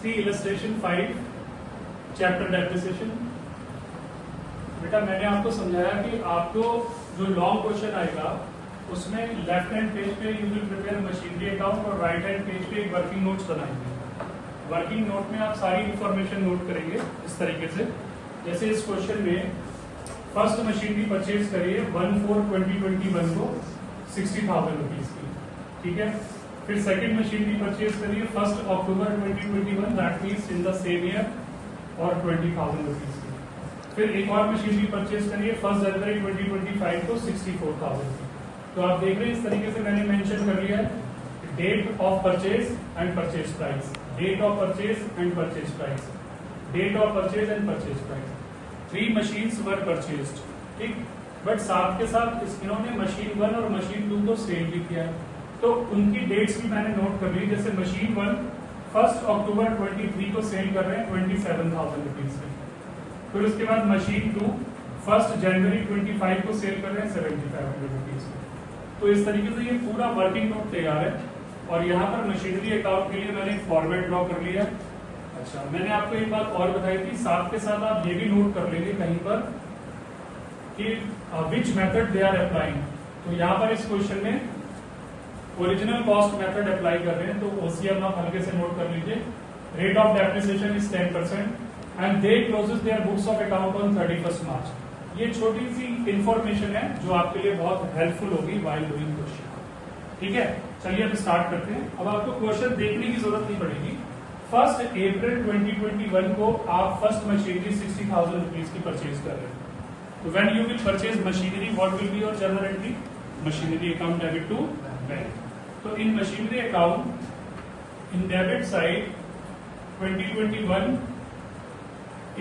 सी illustration 5 chapter depreciation. बेटा मैंने आपको समझाया कि आपको जो लॉन्ग क्वेश्चन आएगा उसमें लेफ्ट हैंड पेज पे you will prepare machinery account और राइट हैंड पेज पे एक वर्किंग नोट्स बनाएंगे। वर्किंग नोट में आप सारी इंफॉर्मेशन नोट करेंगे इस तरीके से, जैसे इस क्वेश्चन में फर्स्ट मशीनरी परचेज करिए 1/4/2021 को 60,000 रुपीज की, ठीक है। फिर सेकंड मशीनरी परचेज करिए 1 अक्टूबर 2021, that means in the same year, और 20,000 रुपीज की। फिर एक और मशीनरी परचेज करिए 1 जनवरी 2025 को 64,000 की। तो आप देख रहे हैं इस तरीके से मैंने मेंशन कर लिया है date of purchase and purchase price, date of purchase and purchase price, date of purchase and purchase price. 3 machines were purchased, ठीक। बट साथ के साथ इन्होंने मशीन 1 और मशीन 2 को सेल भी किया है, तो उनकी डेट्स भी मैंने नोट कर ली। जैसे मशीन 1 1 अक्टूबर 23 को सेल कर रहे हैं 27,000 रुपीज की। फिर उसके बाद मशीन 2 1 जनवरी 25 को सेल कर रहे हैं 7,500 रुपीज की। तो इस तरीके से ये पूरा वर्किंग नोट तैयार है, और यहाँ पर मशीनरी अकाउंट के लिए मैंने एक फॉर्मेट ड्रॉ कर लिया है। अच्छा, मैंने आपको एक बात और बताई थी, साथ के साथ आप ये भी नोट कर लेंगे कहीं पर कि which method they are applying. तो यहाँ पर इस क्वेश्चन में ओरिजिनल कॉस्ट मेथड अप्लाई कर रहे हैं, तो ओसीएम आप हल्के से नोट कर लीजिए। Rate of depreciation is 10% and they closes their books of account on 31 March. ये छोटी सी इंफॉर्मेशन है जो आपके लिए बहुत हेल्पफुल होगी व्हाइल डूइंग क्वेश्चन, ठीक है। चलिए अब स्टार्ट करते हैं। अब आपको क्वेश्चन देखने की जरूरत नहीं पड़ेगी। 1 अप्रैल 2021 को आप फर्स्ट मशीनरी 60,000 रुपीज की परचेज कर रहे हैं। तो when you will purchase machinery, what will be your journal entry? Machinery account debit to bank. तो in machinery account in debit side 2021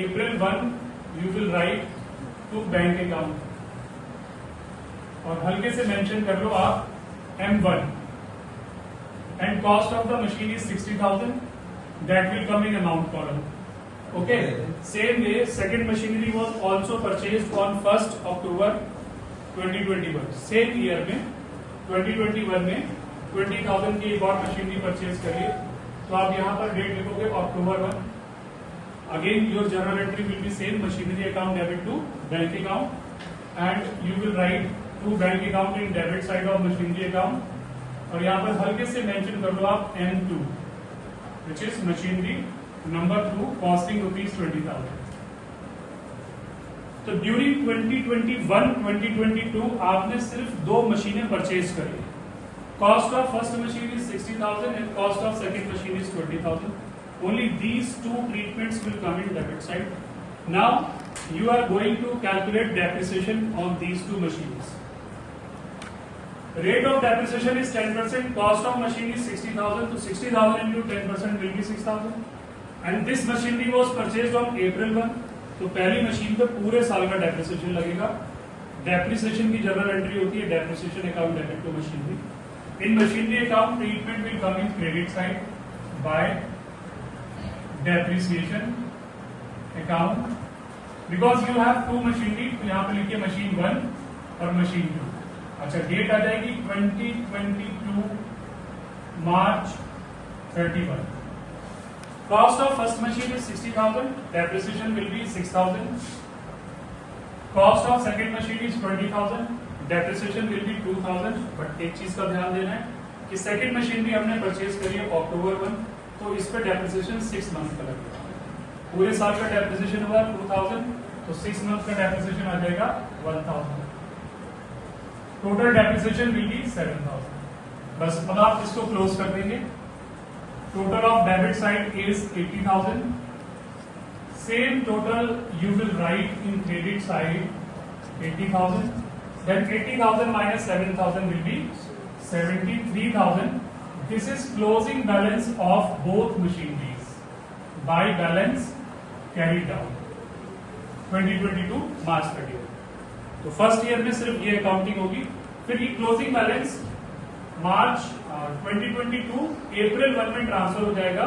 April 1 you will write to bank account, और हल्के से mention कर लो आप M1 and cost of the machine is 60,000, that will come in amount column. Okay. Same way, second machinery was also purchased on 1 October 2021. Same year में 2021 में 20,000 की एक और मशीनरी परचेज करिए, तो आप यहाँ पर डेट लिखोगे October 1. Again your journal entry will be same, machinery account debit to bank account, and you will write to bank account in debit side of machinery account, और यहाँ पर हल्के से मेंशन कर लो आप M2 which is machinery number 2 costing ₹20,000. तो during 2021-2022 आपने सिर्फ 2 मशीनें परचेज करी। Cost of first machine is 60,000 and cost of second machine is 20,000. Only these 2 treatments will come in debit side. Now you are going to calculate depreciation on these 2 machines. Rate of depreciation is 10%. Cost of machine is 60,000. So 60,000 into 10% will be 6,000. And this machinery was purchased on April 1. तो पहली machine पे पूरे साल का depreciation लगेगा। Depreciation की general entry होती है depreciation account debit to machinery. In machinery account treatment will come in credit side by depreciation account, because you have 2 machinery, तो यहाँ पे लिखिए मशीन 1 और मशीन 2। अच्छा, डेट आ जाएगी 2022 मार्च 31। Cost of first machine is 60,000, depreciation will B 6,000। Cost of second machine is 20,000, depreciation will B 2,000। But एक चीज का ध्यान देना है कि सेकंड मशीन भी हमने परचेज करी है October 1, तो इस पर डेप्रिसिएशन 6 मंथ का लगेगा। पूरे साल का डेप्रिसिएशन हुआ 2,000, तो 6 मंथ का डेप्रिसिएशन आ जाएगा 1,000। Total depreciation will be 7,000। बस अब आप इसको क्लोज कर देंगे। Total of debit side is 80,000। Same total you will write in credit side 80,000, then 80,000 minus 7,000 will be 73,000. This is closing balance of both machineries by balance carried down 2022 March 31. तो first year में सिर्फ ये accounting होगी। फिर ये closing balance मार्च 2022 अप्रैल 1 में transfer हो जाएगा।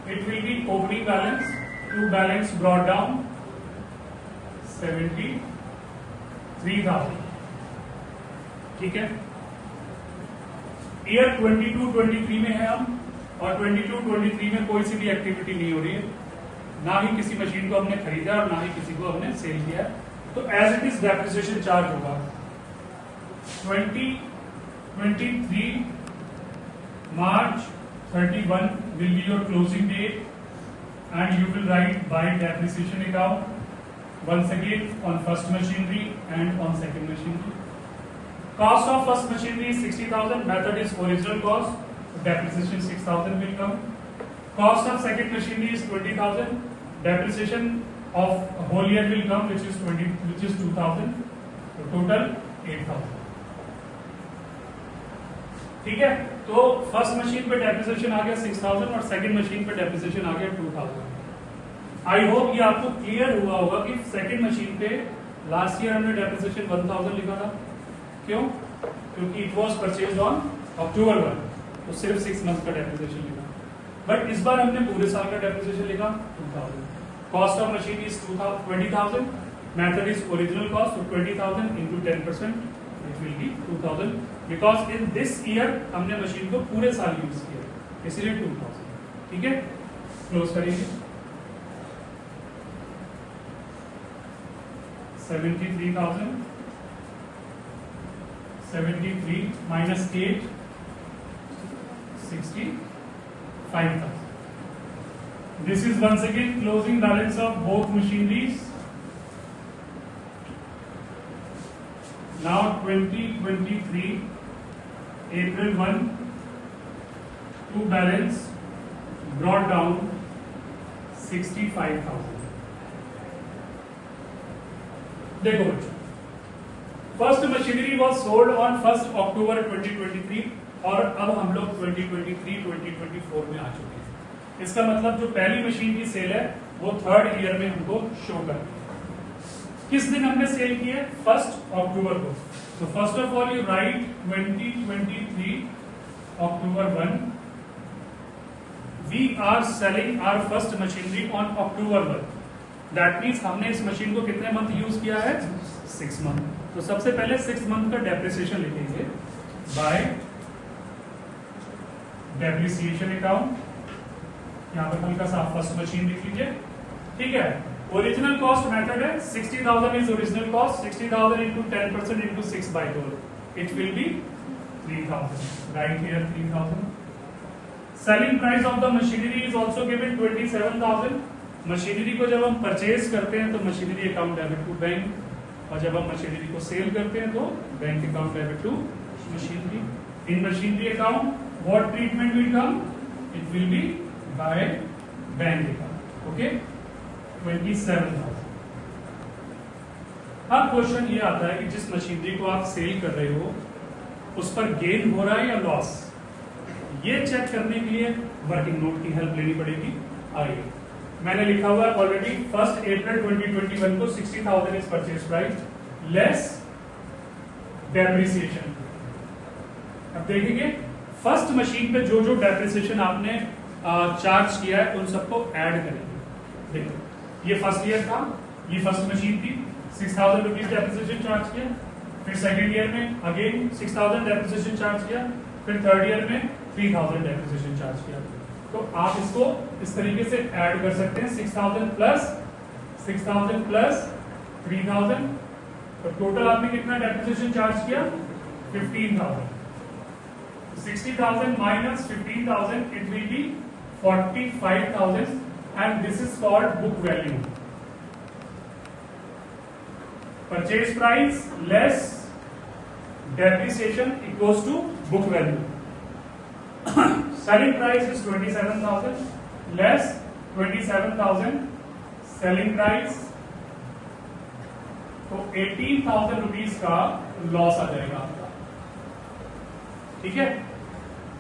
It will be opening balance to balance brought down 73,000, ठीक है। ईयर 22-23 में है हम, और 22-23 में कोई सी भी एक्टिविटी नहीं हो रही है, ना ही किसी मशीन को हमने खरीदा और ना ही किसी को हमने सेल किया, तो as it is depreciation charge होगा 2023 March 31 will be your closing date, and you will write by depreciation account once again on first machinery and on second machinery. Cost of first machinery is 60,000. Method is original cost. Depreciation 6,000 will come. Cost of second machinery is 20,000. Depreciation of whole year will come, which is 2,000. So total 8,000. ठीक है, तो first machine पे depreciation आ गया 6,000 और second machine पे depreciation आ गया 2,000। I hope ये आपको क्लियर हुआ होगा कि सेकंड मशीन पे लास्ट ईयर हमने डेप्रिसिएशन 1,000 लिखा था। क्यों? क्योंकि it was purchased on October 1, तो सिर्फ 6 मंथ का डेप्रिसिएशन लिखा। बट इस बार हमने पूरे साल का डेप्रिसिएशन लिखा 2,000। Cost of machine is 20,000। Method is original cost, तो 20,000 into 10% it will B 2,000, because in this year हमने मशीन को पूरे साल यूज किया, इसलिए 2,000। ठीक है, क्लोज करेंगे। 73,000, 73 minus 8, 65,000. This is once again closing balance of both machineries. Now 2023 April 1 to balance brought down 65,000. देखो, first machinery was sold on 1 अक्टूबर 2023 और अब हम लोग 2023-2024 में आ चुके हैं। इसका मतलब जो पहली मशीन की सेल है वो थर्ड ईयर में हमको शो कर रही है। किस दिन हमने सेल की है? 1 अक्टूबर को। तो first of all you write 2023 October 1 we are selling our first machinery on October 1। That means हमने इस मशीन को कितने मंथ यूज किया है? 6 मंथ। तो सबसे पहले 6 मंथ का डेप्रिसिएशन लिखेंगे बाय डेप्रिसिएशन अकाउंट। यहां पर हल्का सा फर्स्ट मशीन लिख लीजिए। ठीक है, ओरिजिनल कॉस्ट मेथड है 60,000 is original cost, 60,000 into 10% into 6/12, it will be 3,000। Right here 3,000। Selling price of the machinery is also given 27,000। Machinery को जब हम परचेज करते हैं तो machinery account debit to bank, और जब हम मशीनरी को सेल करते हैं तो bank account debit to machinery. In machinery account what treatment will come? It will be by bank account. Okay, 27,000। अब क्वेश्चन ये आता है कि जिस मशीनरी को आप सेल कर रहे हो उस पर गेन हो रहा है या लॉस, ये चेक करने के लिए वर्किंग नोट की हेल्प लेनी पड़ेगी। आइए, मैंने लिखा हुआ है ऑलरेडी 1 अप्रैल 2021 को 60,000 is purchase price less depreciation. अब देखेंगे फर्स्ट मशीन पे जो जो डेप्रिसिएशन आपने चार्ज किया है उन सबको ऐड करेंगे। देखो, ये फर्स्ट ईयर था, ये फर्स्ट मशीन थी, 6,000 रुपीज डेप्रिसिएशन चार्ज किया। फिर सेकेंड ईयर में अगेन 6,000 डेप्रिसिएशन चार्ज किया। फिर थर्ड ईयर में 3,000 डेप्रिसिएशन चार्ज किया। तो आप इसको इस तरीके से ऐड कर सकते हैं, 6,000 प्लस 3,000, तो टोटल आपने कितना डेप्रिसिएशन चार्ज किया? 15,000। 60,000 minus 15,000, it will be 45,000, and this is called book value. Purchase price less depreciation equals to book value. Selling price is 27,000 less 27,000 selling price, तो 18,000 रुपीज का लॉस आ जाएगा आपका। ठीक है,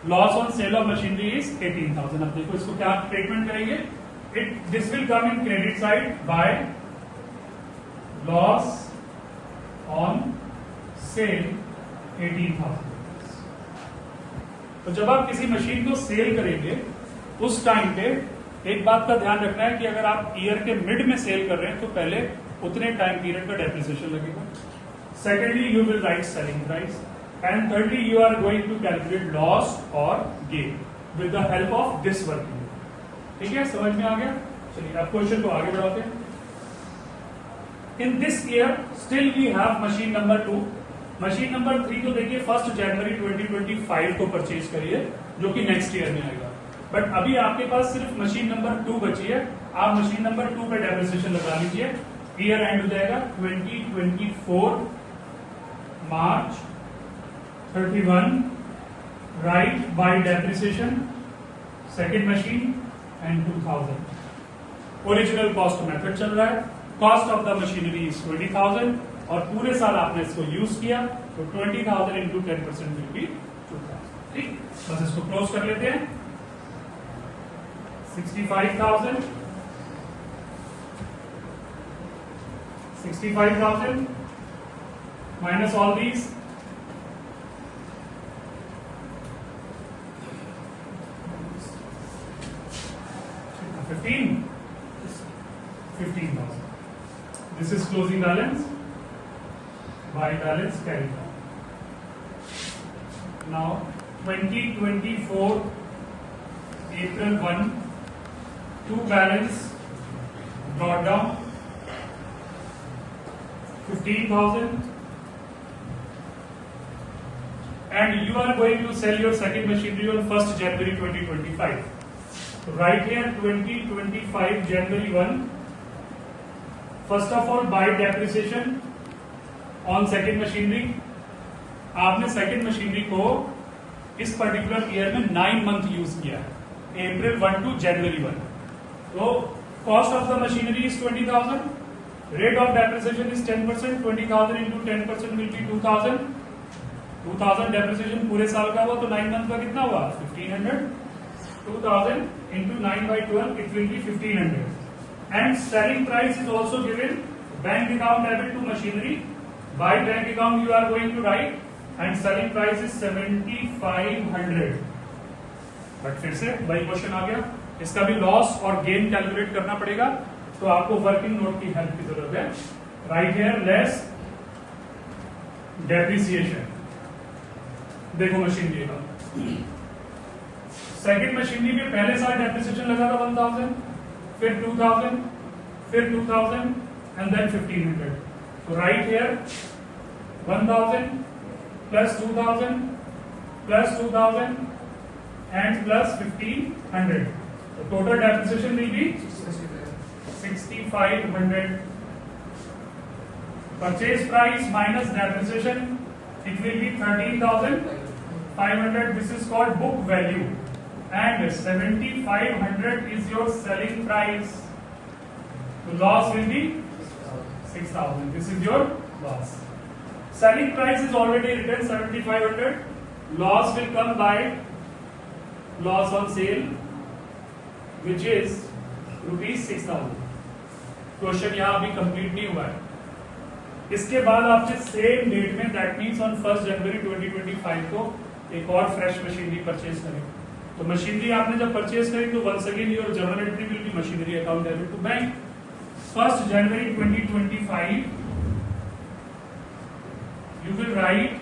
loss on sale of machinery is 18,000। अब देखो इसको क्या ट्रीटमेंट करेंगे? This will come in credit side by loss on sale 18,000। तो जब आप किसी मशीन को सेल करेंगे उस टाइम पे एक बात का ध्यान रखना है कि अगर आप ईयर के मिड में सेल कर रहे हैं तो पहले उतने टाइम पीरियड का डेप्रिसिएशन लगेगा। Secondly you will right selling price, and thirdly you are going to calculate loss or gain। with the help of this working load. ठीक है, समझ में आ गया? चलिए अब क्वेश्चन को आगे बढ़ाते हैं. In this year still we have machine number 2. Machine number 3 तो देखिए 1 जनवरी 2025 को परचेज करिए, जो कि नेक्स्ट ईयर में आएगा. बट अभी आपके पास सिर्फ मशीन नंबर 2 बची है. आप मशीन नंबर 2 पे डेप्रिसिएशन लगा लीजिए. ईयर एंड हो जाएगा 2024 मार्च 31 right bye depreciation second machine and 2000. Original cost method चल रहा है. Cost of the machinery is 20,000 और पूरे साल आपने इसको यूज किया तो 20,000 इंटू 10% विल बी 2,000. ठीक, बस इसको क्लोज कर लेते हैं. 65,000 minus all these 15,000. This is closing balance. By balance carried on. Now 2024 April 1 to balance brought down 15,000 and you are going to sell your second machinery on 1st January 2025. So right here 2025 January 1. First of all buy depreciation on second machinery. आपने second machinery को इस particular year में 9 month use किया है, अप्रैल 1 to जनवरी 1. तो cost of the machinery is 20,000. Rate of depreciation is 10%. 20,000 into 10% will be 2,000. 2,000 depreciation पूरे साल का हुआ तो 9 मंथ का कितना हुआ? 1,500. 2,000 into 9/12 it will be 1,500. And selling price is also given. Bank account debit to machinery. By bank account you are going to write and selling price is 7,500. But फिर से वही क्वेश्चन आ गया. इसका भी लॉस और गेन कैलकुलेट करना पड़ेगा, तो आपको वर्किंग नोट की हेल्प की जरूरत है. Right here less depreciation. देखो मशीनरी का सेकेंड मशीनरी में पहले साल डेप्रिसिएशन लगा था 1,000, फिर 2,000, फिर 2,000 and then 1,500. So right here 1,000 plus 2,000 plus 2,000 and plus 1,500. So total depreciation will be 6,500. Purchase price minus depreciation, it will be 13,500. This is called book value, and 7,500 is your selling price. The loss will be 6,000. This is your loss. Selling price is already written 7,500. Loss will come by loss on sale, which is ₹6,000. Question यहाँ अभी complete नहीं हुआ है. इसके बाद आपने same date में, that means on 1 जनवरी 2025 को एक और फ्रेश मशीनरी परचेज करें. तो मशीनरी आपने जब परचेज करी तो once again your journal entry will be machinery account debit to bank. 1st January 2025 you will write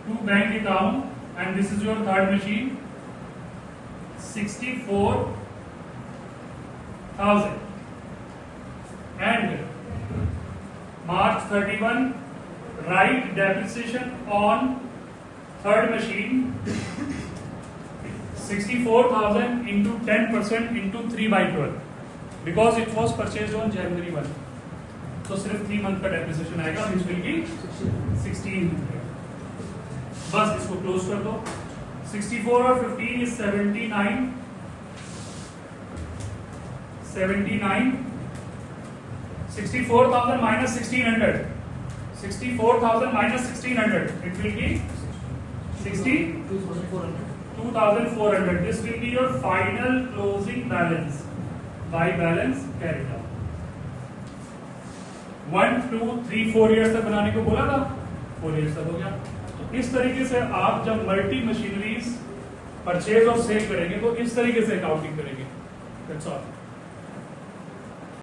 to bank account and this is your third machine 64,000 and March 31 write depreciation on third machine 64,000 into 10% into 3/12 because it was purchased on January 1. तो सिर्फ 3 month का depreciation आएगा, which will be 1,600. बस इसको close कर दो. 64 और 15 is 79. 64,000 minus 1,600. 64,000 minus 1,600. It will be 2,400. This will be your final closing balance. By balance carried out. 1, 2, 3, 4 years तक बनाने को बोला था, 4 years तक हो गया. तो इस तरीके से आप जब मल्टी मशीनरीज परचेज और सेल करेंगे तो इस तरीके से अकाउंटिंग करेंगे. That's all.